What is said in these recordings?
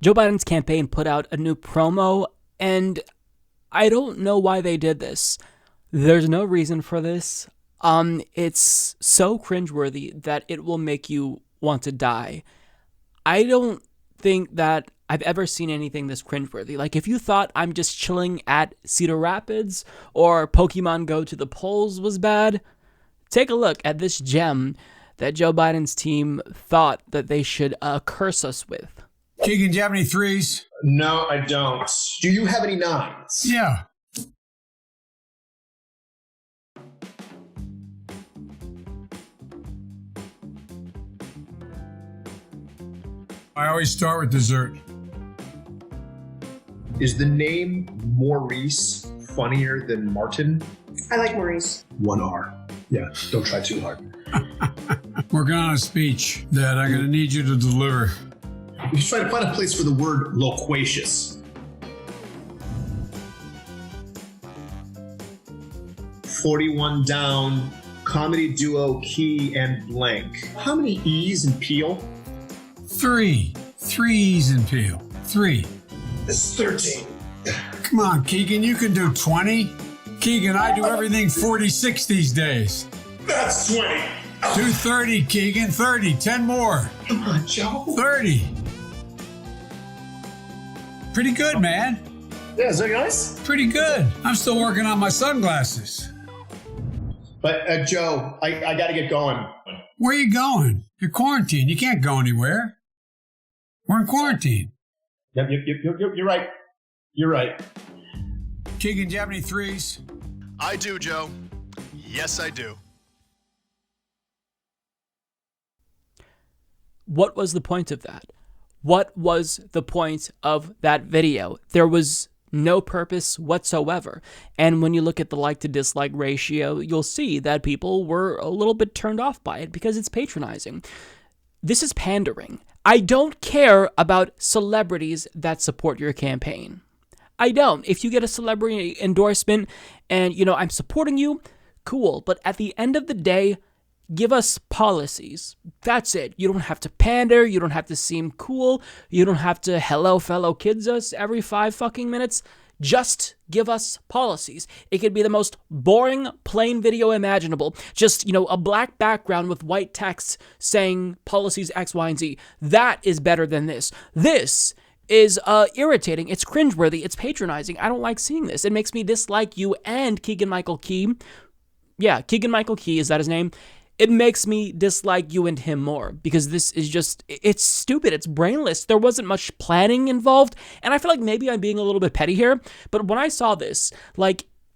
Joe Biden's campaign put out a new promo, and I don't know why they did this. There's no reason for this. It's so cringeworthy that it will make you want to die. I don't think that I've ever seen anything this cringeworthy. Like, if you thought I'm just chilling at Cedar Rapids or Pokemon Go to the polls was bad, take a look at this gem that Joe Biden's team thought that they should curse us with. Keegan, do you have any threes? No, I don't. Do you have any nines? Yeah. I always start with dessert. Is the name Maurice funnier than Martin? I like Maurice. 1R. Yeah, don't try too hard. Working on a speech that I'm going to need you to deliver. We should try to find a place for the word loquacious. 41 down, comedy duo Key and Blank. How many E's in Peel? 3. 3 E's in Peel. 3. This is 13. Come on, Keegan, you can do 20. Keegan, I do everything 46 these days. That's 20. Do 30, Keegan. 30. 10 more. Come on, Joe. 30. Pretty good, man. Yeah, is that nice? Pretty good. I'm still working on my sunglasses. But, Joe, I got to get going. Where are you going? You're quarantined. You can't go anywhere. We're in quarantine. Yep, you're right. You're right. Keegan, do you have any threes? I do, Joe. Yes, I do. What was the point of that? What was the point of that video? There was no purpose whatsoever. And when you look at the like to dislike ratio, you'll see that people were a little bit turned off by it because it's patronizing. This is pandering. I don't care about celebrities that support your campaign. I don't. If you get a celebrity endorsement and, I'm supporting you, cool. But at the end of the day, give us policies. That's it. You don't have to pander. You don't have to seem cool. You don't have to hello fellow kids us every 5 fucking minutes. Just give us policies. It could be the most boring, plain video imaginable. Just, a black background with white text saying policies X, Y, and Z. That is better than this. This is irritating. It's cringeworthy. It's patronizing. I don't like seeing this. It makes me dislike you and Keegan-Michael Key. Yeah, Keegan-Michael Key, is that his name? It makes me dislike you and him more because this is just, it's stupid. It's brainless. There wasn't much planning involved. And I feel like maybe I'm being a little bit petty here, but when I saw this,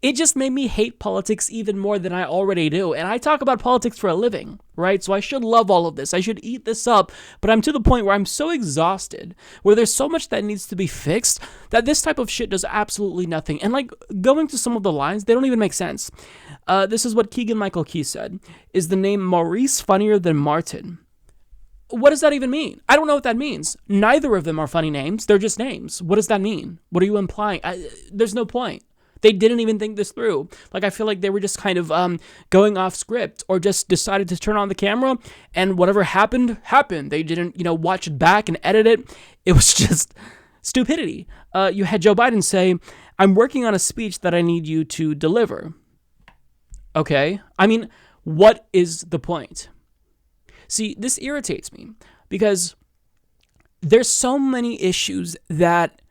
it just made me hate politics even more than I already do. And I talk about politics for a living, right? So I should love all of this. I should eat this up. But I'm to the point where I'm so exhausted, where there's so much that needs to be fixed, that this type of shit does absolutely nothing. And going to some of the lines, they don't even make sense. This is what Keegan-Michael Key said. Is the name Maurice funnier than Martin? What does that even mean? I don't know what that means. Neither of them are funny names. They're just names. What does that mean? What are you implying? There's no point. They didn't even think this through. I feel like they were just kind of going off script or just decided to turn on the camera and whatever happened. They didn't, watch it back and edit it. It was just stupidity. You had Joe Biden say, "I'm working on a speech that I need you to deliver." Okay. I mean, what is the point? See, this irritates me because there's so many issues that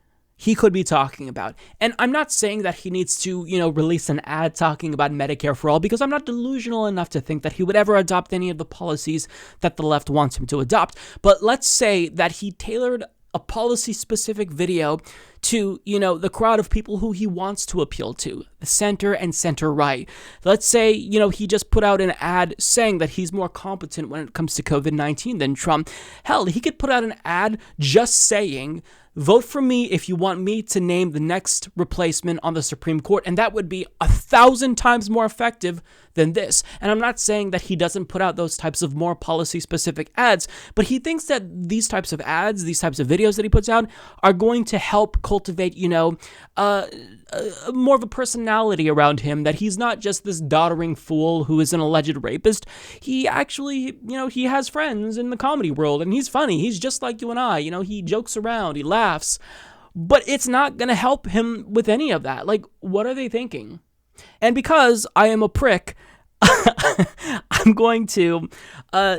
he could be talking about. And I'm not saying that he needs to, release an ad talking about Medicare for all, because I'm not delusional enough to think that he would ever adopt any of the policies that the left wants him to adopt. But let's say that he tailored a policy-specific video to, the crowd of people who he wants to appeal to, the center and center-right. Let's say, he just put out an ad saying that he's more competent when it comes to COVID-19 than Trump. Hell, he could put out an ad just saying, "Vote for me if you want me to name the next replacement on the Supreme Court," and that would be 1,000 times more effective than this. And I'm not saying that he doesn't put out those types of more policy-specific ads, but he thinks that these types of ads, these types of videos that he puts out are going to help cultivate, more of a personality around him, that he's not just this doddering fool who is an alleged rapist. He actually, he has friends in the comedy world, and he's funny. He's just like you and I. He jokes around, he laughs. But it's not going to help him with any of that. Like, what are they thinking? And because I am a prick, I'm going to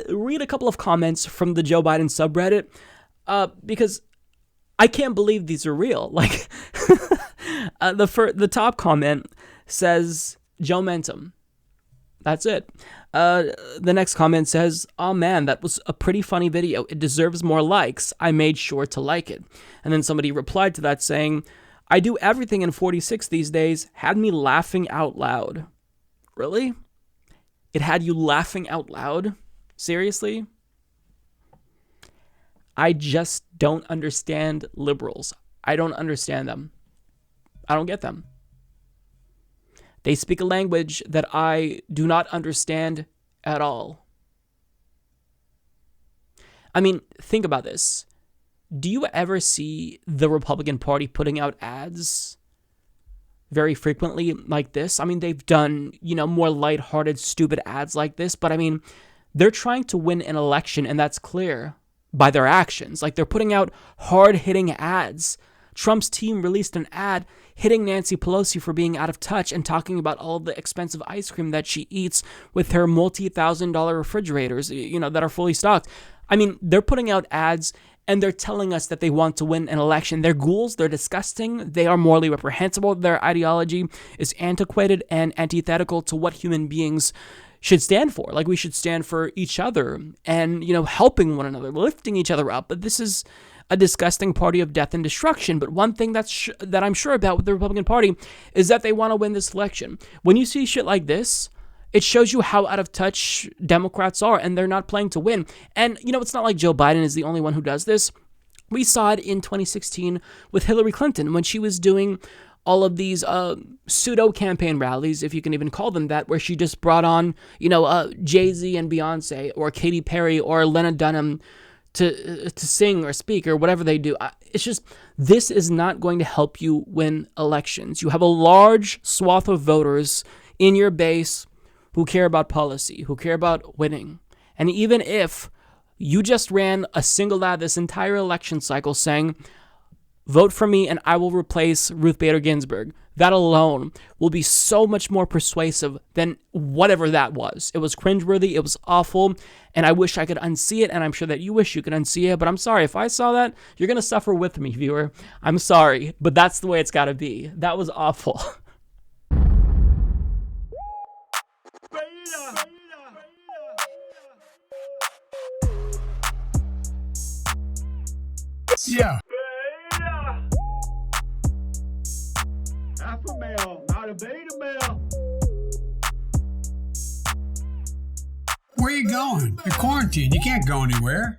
read a couple of comments from the Joe Biden subreddit, because I can't believe these are real. Like, the top comment says, Joe Mentum. That's it. The next comment says, oh man, that was a pretty funny video. It deserves more likes. I made sure to like it. And then somebody replied to that saying, I do everything in 46 these days. Had me laughing out loud. Really? It had you laughing out loud? Seriously? I just don't understand liberals. I don't understand them. I don't get them. They speak a language that I do not understand at all. I mean, think about this. Do you ever see the Republican Party putting out ads very frequently like this? I mean, they've done, more lighthearted, stupid ads like this, but I mean, they're trying to win an election, and that's clear by their actions. Like, they're putting out hard-hitting ads. Trump's team released an ad hitting Nancy Pelosi for being out of touch and talking about all the expensive ice cream that she eats with her multi-$1,000 refrigerators, that are fully stocked. I mean, they're putting out ads and they're telling us that they want to win an election. They're ghouls, they're disgusting, they are morally reprehensible, their ideology is antiquated and antithetical to what human beings should stand for. Like, we should stand for each other and, helping one another, lifting each other up. But this is a disgusting party of death and destruction. But one thing that I'm sure about with the Republican Party is that they want to win this election. When you see shit like this, it shows you how out of touch Democrats are, and they're not playing to win. And, it's not like Joe Biden is the only one who does this. We saw it in 2016 with Hillary Clinton when she was doing all of these pseudo-campaign rallies, if you can even call them that, where she just brought on, Jay-Z and Beyonce or Katy Perry or Lena Dunham to sing or speak or whatever they do. It's just, this is not going to help you win elections. You have a large swath of voters in your base who care about policy, who care about winning. And even if you just ran a single ad this entire election cycle saying, vote for me and I will replace Ruth Bader Ginsburg, that alone will be so much more persuasive than whatever that was. It was cringeworthy, it was awful, and I wish I could unsee it, and I'm sure that you wish you could unsee it, but I'm sorry, if I saw that, you're going to suffer with me, viewer. I'm sorry, but that's the way it's got to be. That was awful. Yeah. Alpha male, not a beta male. Where are you going? You're quarantined. You can't go anywhere.